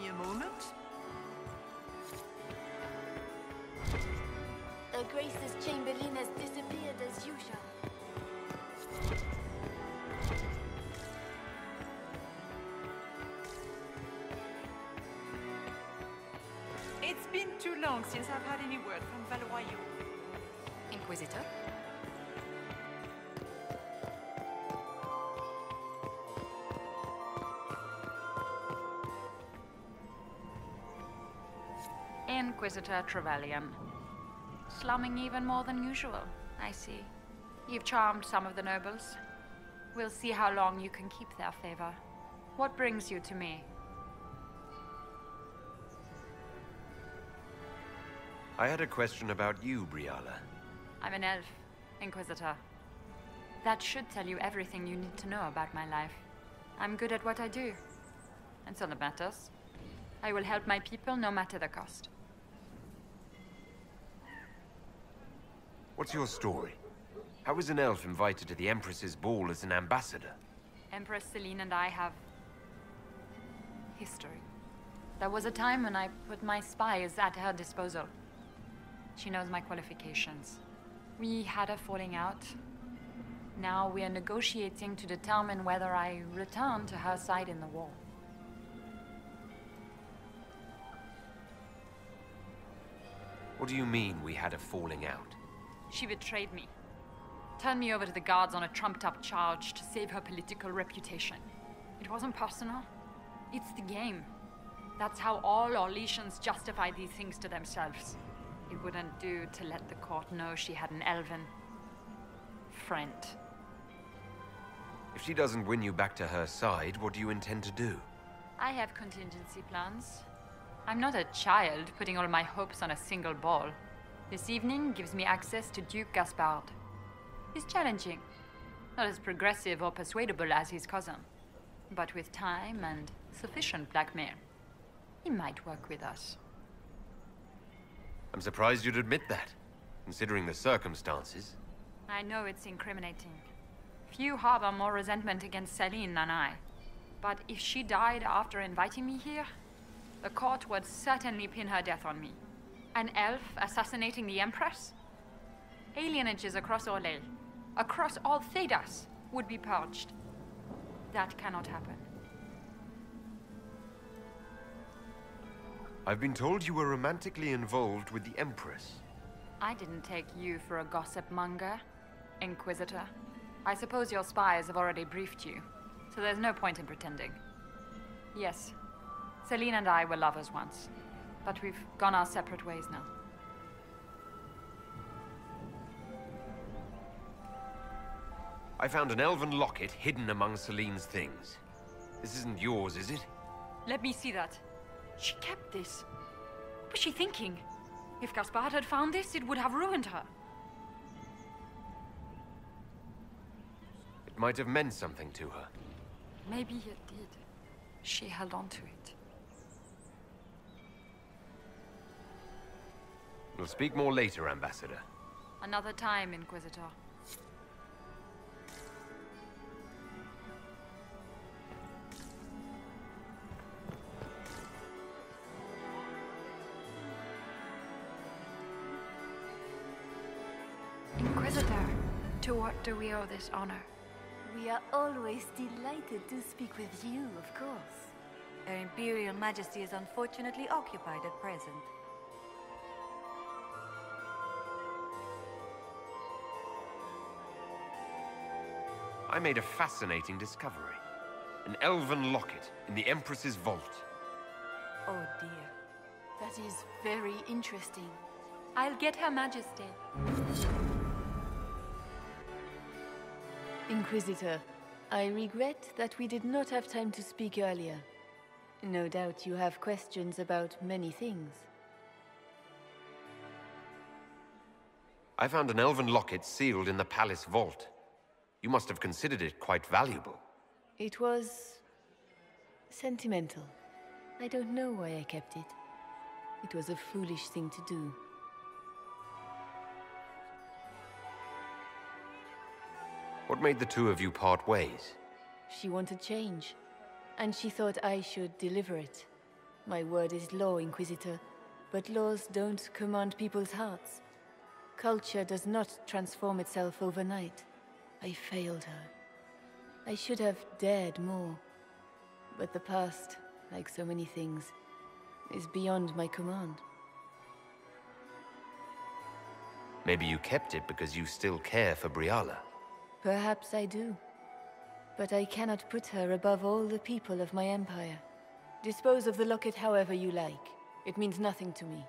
me a moment? Her Grace's Chamberlain has disappeared as usual. It's been too long since I've had any word from Valois. Inquisitor? Inquisitor Trevelyan. Slumming even more than usual, I see. You've charmed some of the nobles. We'll see how long you can keep their favor. What brings you to me? I had a question about you, Briala. I'm an elf, Inquisitor. That should tell you everything you need to know about my life. I'm good at what I do. And so that matters. I will help my people no matter the cost. What's your story? How was an elf invited to the Empress's ball as an ambassador? Empress Celine and I have history. There was a time when I put my spies at her disposal. She knows my qualifications. We had a falling out. Now we are negotiating to determine whether I return to her side in the war. What do you mean we had a falling out? She betrayed me. Turned me over to the guards on a trumped-up charge to save her political reputation. It wasn't personal. It's the game. That's how all Orlesians justify these things to themselves. It wouldn't do to let the court know she had an elven friend. If she doesn't win you back to her side, what do you intend to do? I have contingency plans. I'm not a child putting all my hopes on a single ball. This evening gives me access to Duke Gaspard. He's challenging. Not as progressive or persuadable as his cousin. But with time and sufficient blackmail, he might work with us. I'm surprised you'd admit that, considering the circumstances. I know it's incriminating. Few harbor more resentment against Celine than I. But if she died after inviting me here, the court would certainly pin her death on me. An elf assassinating the Empress? Alienages across Orlais, across all Thedas, would be purged. That cannot happen. I've been told you were romantically involved with the Empress. I didn't take you for a gossip monger, Inquisitor. I suppose your spies have already briefed you, so there's no point in pretending. Yes, Celine and I were lovers once, but we've gone our separate ways now. I found an elven locket hidden among Celine's things. This isn't yours, is it? Let me see that. She kept this. What was she thinking? If Gaspard had found this, it would have ruined her. It might have meant something to her. Maybe it did. She held on to it. We'll speak more later, Ambassador. Another time, Inquisitor. Inquisitor, to what do we owe this honor? We are always delighted to speak with you, of course. Her Imperial Majesty is unfortunately occupied at present. I made a fascinating discovery. An elven locket in the Empress's vault. Oh dear. That is very interesting. I'll get Her Majesty. Inquisitor, I regret that we did not have time to speak earlier. No doubt you have questions about many things. I found an elven locket sealed in the palace vault. You must have considered it quite valuable. It was sentimental. I don't know why I kept it. It was a foolish thing to do. What made the two of you part ways? She wanted change, and she thought I should deliver it. My word is law, Inquisitor, but laws don't command people's hearts. Culture does not transform itself overnight. I failed her. I should have dared more. But the past, like so many things, is beyond my command. Maybe you kept it because you still care for Briala. Perhaps I do. But I cannot put her above all the people of my empire. Dispose of the locket however you like. It means nothing to me.